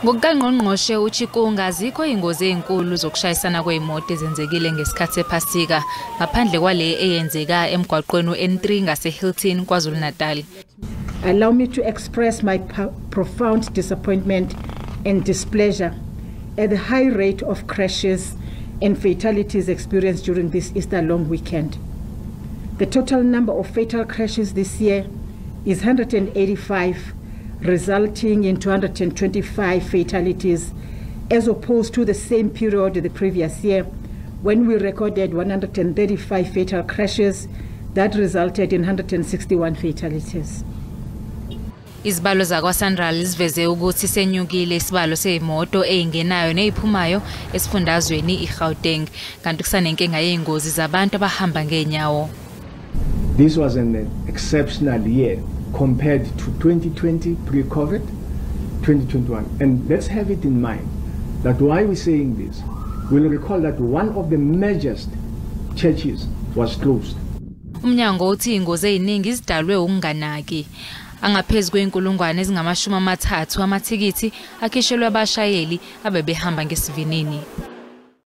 Ngokungqongqoshe uChikunga azikho ingozi ezinkulu zokushayisana kweimoto ezenzekile ngesikhathi sephasika ngaphandle kwale eyenzeka emgwaqweni N3 ngaseHilton KwaZulu-Natal. Allow me to express my profound disappointment and displeasure at the high rate of crashes and fatalities experienced during this Easter long weekend. The total number of fatal crashes this year is 185, resulting in 225 fatalities, as opposed to the same period the previous year, when we recorded 135 fatal crashes that resulted in 161 fatalities. Izibalo zakwaSandral ziveze ukuthi senyukile isibalo seimoto eingenayo neziphumayo esifundazweni iGauteng, kanti kusanenkinga yezingozi zabantu abahamba ngenyawo. This was an exceptional year compared to 2020 pre-COVID, 2021. And let's have it in mind that why we're saying this, we'll recall that one of the major churches was closed. Umnyango uthi ingozi eziningi izidalwe ukunganaki. Angaphezulu kwenkulungwane ezingama-30 amathikithi akhishelwe abashayeli abebehamba ngesivinini.